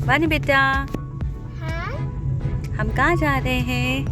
वानी बेटा, हाँ हम कहाँ जा रहे हैं?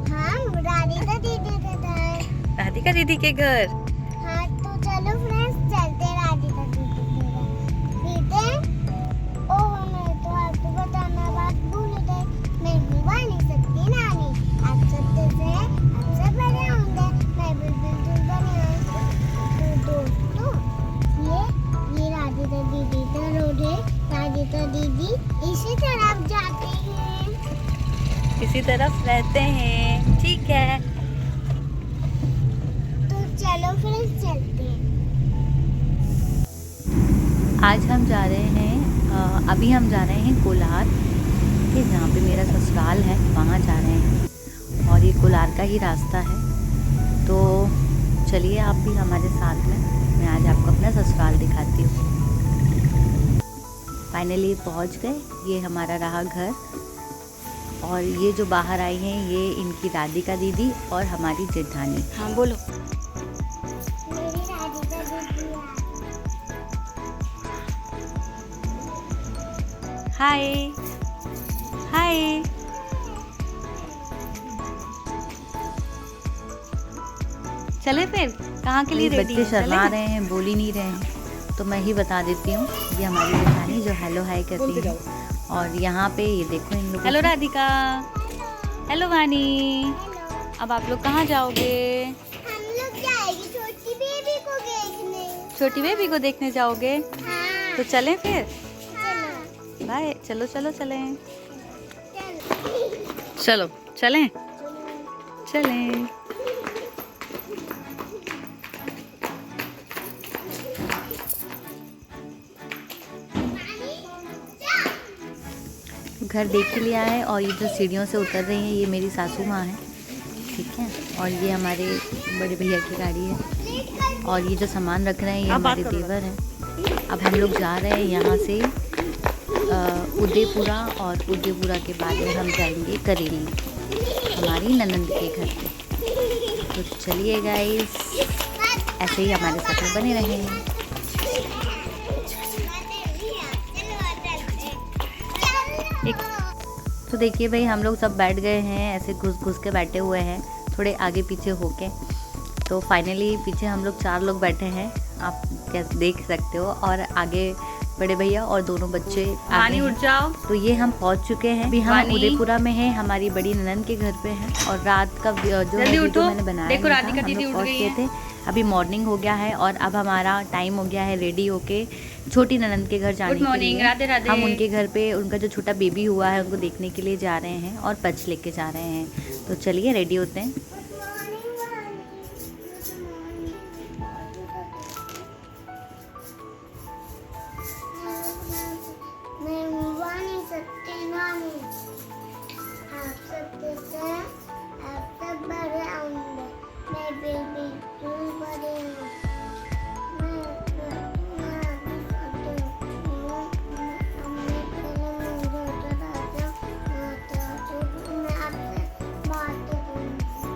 हाँ राधिका दीदी के घर। राधिका दीदी के घर। हाँ तो चलो फ्रेंड्स चलते हैं राधिका दीदी के घर। दीदी ओह मैं तो आपको बताना बात भूल गई। मैं बुआ नहीं सकती नानी। आप सबसे से आपसे बड़े होंगे। मैं बिल्कुल बनी हूँ। तो दोस्तों ये राधिका दीदी का रोड है। राधिका दीदी इसी तरफ जाते हैं। इसी तरफ रहते हैं, ठीक है। तो चलो फिर चलते हैं। आज हम जा रहे हैं, अभी हम जा रहे हैं कोलार के, जहाँ पे मेरा ससुराल है वहाँ जा रहे हैं। और ये कोलार का ही रास्ता है, तो चलिए आप भी हमारे साथ में। मैं आज आपको अपना ससुराल दिखाती हूँ। फाइनली पहुँच गए। ये हमारा रहा घर। और ये जो बाहर आई हैं ये इनकी राधिका दीदी और हमारी जेठानी। हाँ बोलो। मेरी राधिका दीदी है। हाय हाय। चले फिर, कहाँ के लिए रेडी हैं? बच्चे शर्मा रहे हैं, बोल ही नहीं रहे हैं, तो मैं ही बता देती हूँ। ये हमारी जेठानी जो हेलो हाय कहती है। और यहाँ पे ये देखो इन लोगों। हेलो राधिका। हेलो वानी। हेलो। अब आप लोग कहाँ जाओगे? हम लोग जाएंगे छोटी बेबी को देखने। छोटी बेबी को देखने जाओगे? हाँ। तो चलें फिर। चलो। बाय। चलो चलो चलें। चलो। चलो चलें चलें। घर देख के लिया है। और ये जो सीढ़ियों से उतर रही हैं ये मेरी सासू माँ है, ठीक है। और ये हमारे बड़े भैया की गाड़ी है। और ये जो सामान रख रहे हैं ये हमारे देवर हैं। अब हम लोग जा रहे हैं यहाँ से उदयपुरा, और उदयपुरा के बाद में हम जाएंगे करेली, हमारी ननंद के घर पे। तो चलिए गाइस, ऐसे ही हमारे साथ में बने रहें। तो देखिए भाई, हम लोग सब बैठ गए हैं, ऐसे घुस घुस के बैठे हुए हैं, थोड़े आगे पीछे होके। तो फाइनली पीछे हम लोग 4 लोग बैठे हैं, आप क्या देख सकते हो। और आगे बड़े भैया और दोनों बच्चे आगे उठ जाओ। तो ये हम पहुंच चुके हैं। अभी हम उदयपुरा में हैं, हमारी बड़ी ननंद के घर पे हैं। और रात का जो है वीडियो मैंने बनाया देखो, राधिका दीदी उठ गई है। अभी मॉर्निंग हो गया है और अब हमारा टाइम हो गया है रेडी होके छोटी ननंद के घर जाने के लिए। राधे राधे। हम उनके घर पे उनका जो छोटा बेबी हुआ है उनको देखने के लिए जा रहे हैं और पच लेके जा रहे हैं। तो चलिए रेडी होते हैं। मैं बुआ नहीं सकती नानी। आप सबसे से आप सब बड़े होंगे। मैं बेबी बड़े हूँ।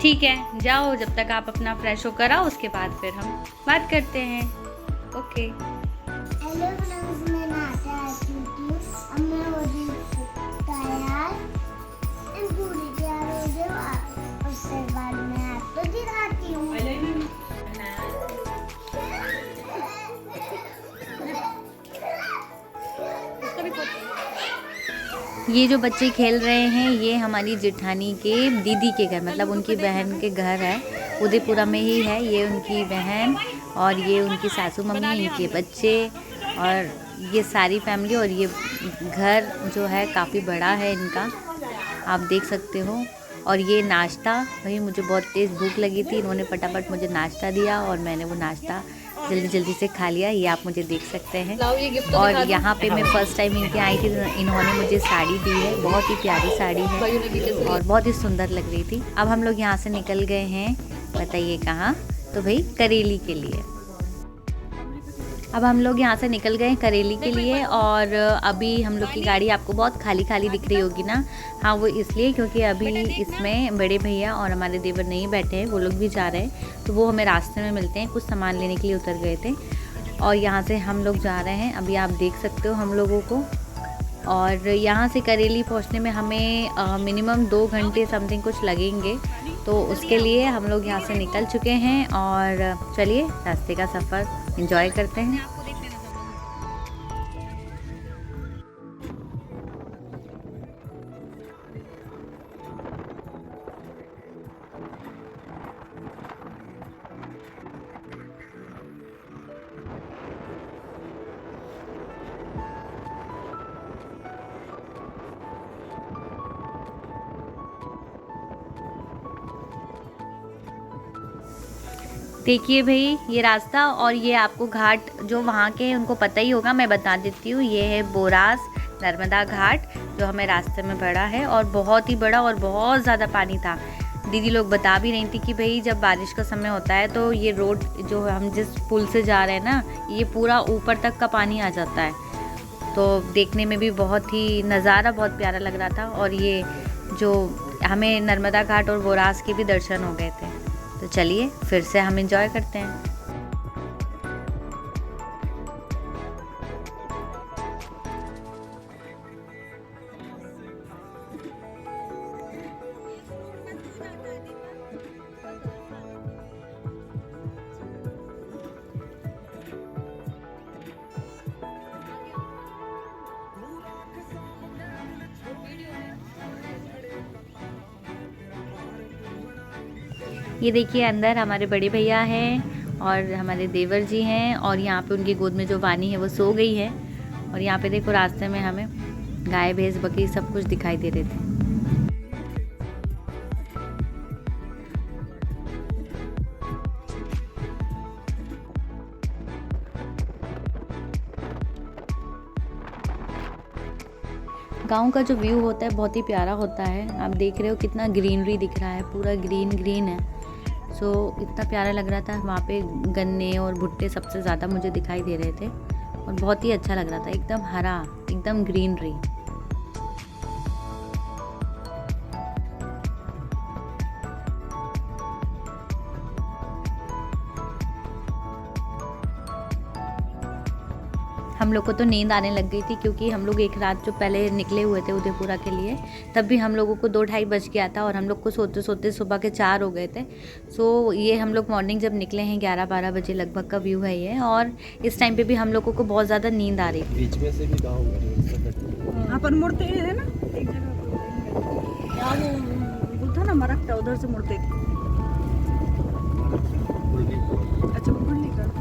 ठीक है, जाओ, जब तक आप अपना फ्रेश होकर आओ उसके बाद फिर हम बात करते हैं। ओके। हेलो फ्रेंड्स, मैं नहाते आ चुकी हूँ। अब मैं हो रही तैयार। पूरी तैयार हो जाओ, उसके बाद मैं आपको दिखाती हूँ। ये जो बच्चे खेल रहे हैं ये हमारी जेठानी के दीदी के घर, मतलब उनकी बहन के घर है, उदयपुरा में ही है। ये उनकी बहन और ये उनकी सासू मम्मी, इनके बच्चे और ये सारी फैमिली। और ये घर जो है काफ़ी बड़ा है इनका, आप देख सकते हो। और ये नाश्ता, भाई मुझे बहुत तेज़ भूख लगी थी, इन्होंने फटाफट मुझे नाश्ता दिया और मैंने वो नाश्ता जल्दी जल्दी से खा लिया। ये आप मुझे देख सकते हैं। और यहाँ पे मैं फ़र्स्ट टाइम इनके आई थी, इन्होंने मुझे साड़ी दी है, बहुत ही प्यारी साड़ी है और बहुत ही सुंदर लग रही थी। अब हम लोग यहाँ से निकल गए हैं, बताइए कहाँ? तो भाई करेली के लिए। अब हम लोग यहाँ से निकल गए करेली के लिए। और अभी हम लोग की गाड़ी आपको बहुत खाली खाली दिख रही होगी ना। हाँ, वो इसलिए क्योंकि अभी इसमें बड़े भैया और हमारे देवर नहीं बैठे हैं, वो लोग भी जा रहे हैं। तो वो हमें रास्ते में मिलते हैं, कुछ सामान लेने के लिए उतर गए थे। और यहाँ से हम लोग जा रहे हैं। अभी आप देख सकते हो हम लोगों को और यहाँ से करेली पहुँचने में हमें मिनिमम 2 घंटे समथिंग कुछ लगेंगे। तो उसके लिए हम लोग यहाँ से निकल चुके हैं और चलिए रास्ते का सफ़र एंजॉय करते हैं। देखिए भाई ये रास्ता और ये आपको घाट जो वहाँ के हैं उनको पता ही होगा, मैं बता देती हूँ। ये है बोरास नर्मदा घाट जो हमें रास्ते में पड़ा है और बहुत ही बड़ा और बहुत ज़्यादा पानी था। दीदी लोग बता भी रही थी कि भाई जब बारिश का समय होता है तो ये रोड जो हम जिस पुल से जा रहे हैं ना, ये पूरा ऊपर तक का पानी आ जाता है। तो देखने में भी बहुत ही नज़ारा बहुत प्यारा लग रहा था और ये जो हमें नर्मदा घाट और बोरास के भी दर्शन हो गए थे। तो चलिए फिर से हम एंजॉय करते हैं। ये देखिए अंदर हमारे बड़े भैया हैं और हमारे देवर जी हैं और यहाँ पे उनकी गोद में जो वानी है वो सो गई है। और यहाँ पे देखो रास्ते में हमें गाय भैंस बकरी सब कुछ दिखाई दे रहे थे। गांव का जो व्यू होता है बहुत ही प्यारा होता है। आप देख रहे हो कितना ग्रीनरी दिख रहा है, पूरा ग्रीन ग्रीन है। सो इतना प्यारा लग रहा था। वहाँ पे गन्ने और भुट्टे सबसे ज़्यादा मुझे दिखाई दे रहे थे और बहुत ही अच्छा लग रहा था, एकदम हरा, एकदम ग्रीनरी। हम लोग को तो नींद आने लग गई थी क्योंकि हम लोग एक रात जो पहले निकले हुए थे उदयपुरा के लिए, तब भी हम लोगों को 2-2:30 बज गया था और हम लोग को सोते सोते सुबह के 4 हो गए थे। सो ये हम लोग मॉर्निंग जब निकले हैं 11-12 बजे लगभग का व्यू है ये। और इस टाइम पे भी हम लोगों को बहुत ज़्यादा नींद आ रही थी। बीच में से भी गाँव अपन मुड़ते है ना एक जगह वो था ना मरकटा, उधर से मुड़ते थे। अच्छा मुरली का।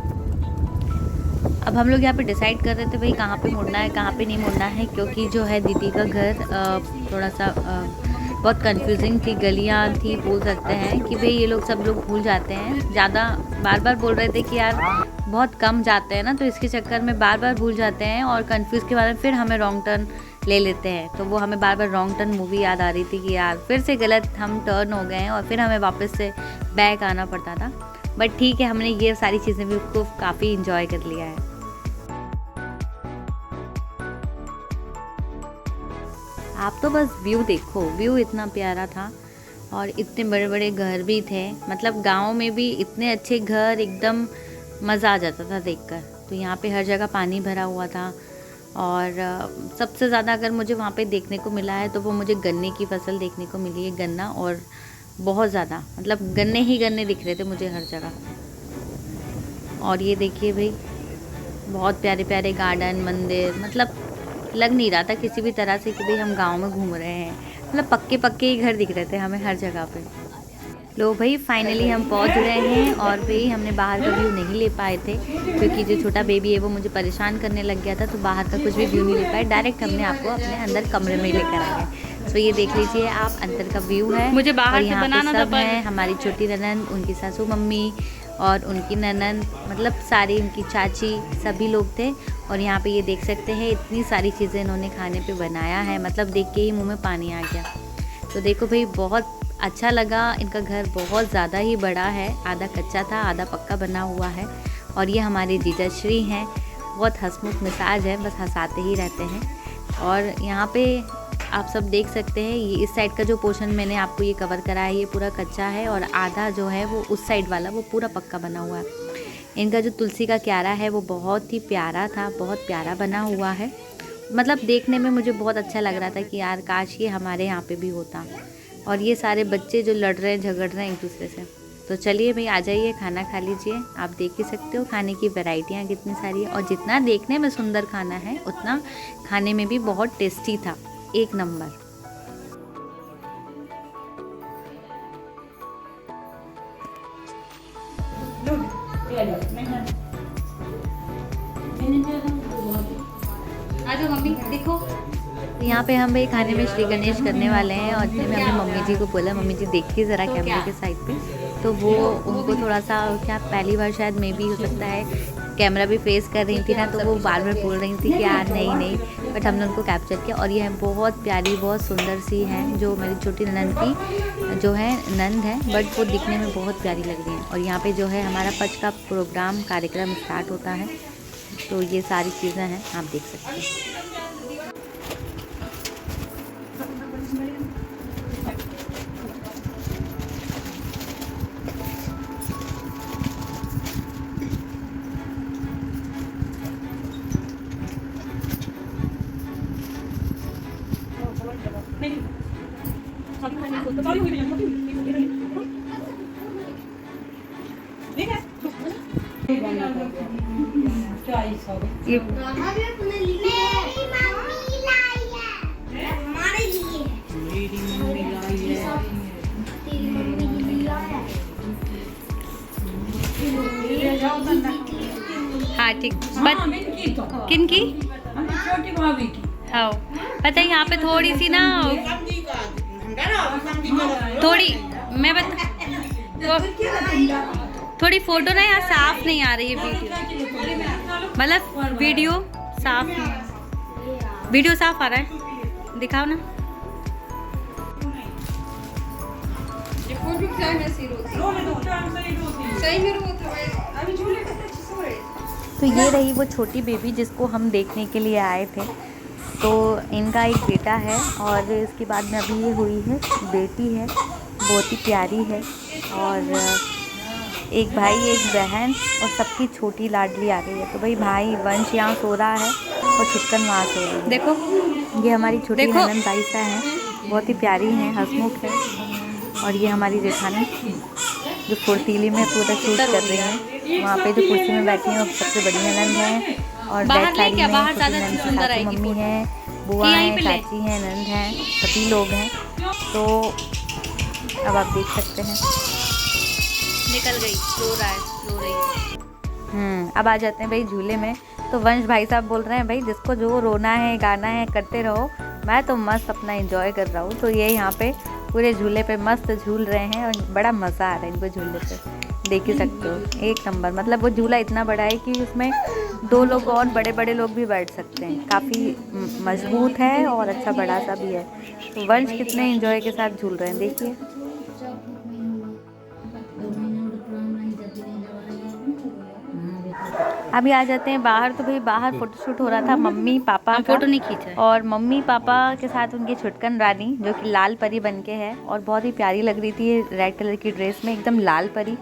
अब हम लोग यहाँ पे डिसाइड कर रहे थे भाई कहाँ पे मुड़ना है कहाँ पे नहीं मुड़ना है, क्योंकि जो है दीदी का घर थोड़ा सा बहुत कंफ्यूजिंग थी, गलियाँ थी बोल सकते हैं कि भाई ये लोग सब लोग भूल जाते हैं ज़्यादा। बार बार बोल रहे थे कि यार बहुत कम जाते हैं ना, तो इसके चक्कर में बार बार भूल जाते हैं और कंफ्यूज के बाद फिर हमें रॉन्ग टर्न ले लेते हैं। तो वो हमें बार बार रॉन्ग टर्न मूवी याद आ रही थी कि यार फिर से गलत हम टर्न हो गए हैं और फिर हमें वापस से बैक आना पड़ता था। बट ठीक है, हमने ये सारी चीज़ें भी को काफ़ी इंजॉय कर लिया है। आप तो बस व्यू देखो, व्यू इतना प्यारा था और इतने बड़े बड़े घर भी थे। मतलब गांव में भी इतने अच्छे घर, एकदम मज़ा आ जाता था देखकर। तो यहाँ पे हर जगह पानी भरा हुआ था और सबसे ज़्यादा अगर मुझे वहाँ पे देखने को मिला है तो वो मुझे गन्ने की फसल देखने को मिली है। गन्ना और बहुत ज़्यादा, मतलब गन्ने ही गन्ने दिख रहे थे मुझे हर जगह। और ये देखिए भाई बहुत प्यारे प्यारे गार्डन, मंदिर, मतलब लग नहीं रहा था किसी भी तरह से कि भाई हम गांव में घूम रहे हैं। मतलब पक्के पक्के ही घर दिख रहे थे हमें हर जगह पे। लो भाई फाइनली हम पहुंच गए हैं और भाई हमने बाहर का व्यू नहीं ले पाए थे क्योंकि जो छोटा बेबी है वो मुझे परेशान करने लग गया था, तो बाहर का कुछ भी व्यू नहीं ले पाए। डायरेक्ट हमने आपको अपने अंदर कमरे में लेकर आए। तो ये देख लीजिए आप, अंदर का व्यू है। मुझे बाहर से बनाना था पर है हमारी छोटी ननंद, उनकी सासू मम्मी और उनकी ननंद, मतलब सारी उनकी चाची, सभी लोग थे। और यहाँ पे ये देख सकते हैं इतनी सारी चीज़ें इन्होंने खाने पे बनाया है, मतलब देख के ही मुंह में पानी आ गया। तो देखो भाई बहुत अच्छा लगा। इनका घर बहुत ज़्यादा ही बड़ा है, आधा कच्चा था आधा पक्का बना हुआ है। और ये हमारे जीजा श्री हैं, बहुत हंसमुख मिजाज है, बस हंसाते ही रहते हैं। और यहाँ पे आप सब देख सकते हैं ये इस साइड का जो पोर्शन मैंने आपको ये कवर करा है ये पूरा कच्चा है और आधा जो है वो उस साइड वाला वो पूरा पक्का बना हुआ है। इनका जो तुलसी का क्यारा है वो बहुत ही प्यारा था, बहुत प्यारा बना हुआ है। मतलब देखने में मुझे बहुत अच्छा लग रहा था कि यार काश ये हमारे यहाँ पे भी होता। और ये सारे बच्चे जो लड़ रहे हैं, झगड़ रहे हैं एक दूसरे से। तो चलिए भाई आ जाइए, खाना खा लीजिए। आप देख ही सकते हो खाने की वैरायटियाँ कितनी सारी है, और जितना देखने में सुंदर खाना है उतना खाने में भी बहुत टेस्टी था, एक नंबर। आजो मम्मी देखो, यहाँ पे हम भाई खाने में श्री गणेश करने वाले हैं। और इतने में हमने मम्मी जी को बोला, मम्मी जी देखिए ज़रा कैमरे के साइड पे। तो वो उनको थोड़ा सा क्या, पहली बार शायद मे भी हो सकता है, कैमरा भी फेस कर रही थी ना, तो वो बार बार बोल रही थी कि यार नहीं, बट हमने उनको कैप्चर किया। और ये बहुत प्यारी, बहुत सुंदर सी हैं, जो मेरी छोटी ननद की जो है नंद है, बट वो दिखने में बहुत प्यारी लग रही है। और यहाँ पे जो है हमारा पच का प्रोग्राम कार्यक्रम स्टार्ट होता है, तो ये सारी चीज़ें हैं, आप देख सकते हैं। ये हाँ ठीक, किन की? छोटी भाभी की। हाँ पता है, यहाँ पे थोड़ी सी ना, थोड़ी मैं बता, थोड़ी फोटो ना यहाँ साफ नहीं आ रही है, वीडियो मतलब वीडियो साफ आ रहा है, दिखाओ ना। तो ये रही वो छोटी बेबी जिसको हम देखने के लिए आए थे। तो इनका एक बेटा है, और इसके बाद में अभी ये हुई है बेटी है, बहुत ही प्यारी है। और एक भाई, एक बहन, और सबकी छोटी लाडली आ गई है। तो भाई भाई वंश यहाँ सो रहा है और छुटकन वहाँ सो रही है। देखो ये हमारी छोटी ननद दाइसा है, बहुत ही प्यारी हैं, हंसमुख है। और ये हमारी जेठानी जो फुर्तीली में पूरा शूट कर रही हैं। वहाँ पे जो कुर्सी में बैठी हैं वो सबसे बड़ी ननद है, और बैक साइड में छोटी मम्मी है, बुआ है, चाची हैं, ननद हैं, सभी लोग हैं। तो अब आप देख सकते हैं, निकल गई, रो रही है। अब आ जाते हैं भाई झूले में। तो वंश भाई साहब बोल रहे हैं भाई जिसको जो रोना है, गाना है, करते रहो, मैं तो मस्त अपना एंजॉय कर रहा हूँ। तो ये यहाँ पे पूरे झूले पे मस्त झूल रहे हैं, और बड़ा मज़ा आ रहा है इनको झूले पे, देख ही सकते हो, एक नंबर। मतलब वो झूला इतना बड़ा है कि उसमें 2 लोग और बड़े बड़े लोग भी बैठ सकते हैं, काफ़ी मजबूत है और अच्छा बड़ा सा भी है। तो वंश कितने एंजॉय के साथ झूल रहे हैं, देखिए। अभी आ जाते हैं बाहर। तो भाई बाहर फोटोशूट हो रहा था मम्मी पापा का, फोटो नहीं खींचा, और मम्मी पापा के साथ उनकी छुटकन रानी जो कि लाल परी बनके है, और बहुत ही प्यारी लग रही थी रेड कलर की ड्रेस में, एकदम लाल परी।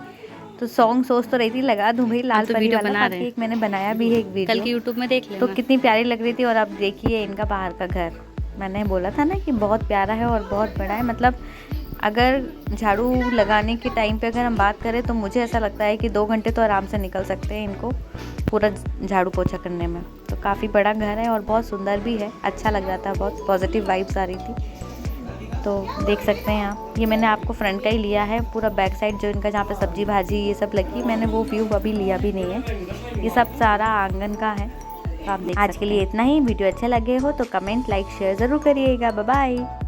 तो सॉन्ग सोच तो रही थी लगा दूं भाई लाल परी वाला, एक मैंने बनाया भी है एक वीडियो, कल की यूट्यूब में देख लेना। तो कितनी प्यारी लग रही थी। और अब देखिए इनका बाहर का घर, मैंने बोला था ना कि बहुत प्यारा है और बहुत बड़ा है। मतलब अगर झाड़ू लगाने के टाइम पे अगर हम बात करें तो मुझे ऐसा लगता है कि 2 घंटे तो आराम से निकल सकते हैं इनको पूरा झाड़ू पोछा करने में। तो काफ़ी बड़ा घर है और बहुत सुंदर भी है, अच्छा लग रहा था, बहुत पॉजिटिव वाइब्स आ रही थी। तो देख सकते हैं आप, ये मैंने आपको फ्रंट का ही लिया है, पूरा बैक साइड जो इनका जहाँ पे सब्जी भाजी ये सब लगी, मैंने वो व्यू अभी लिया भी नहीं है, ये सब सारा आंगन का है। तो आप देख आज के लिए इतना ही। वीडियो अच्छे लगे हो तो कमेंट लाइक शेयर ज़रूर करिएगा। Bye bye.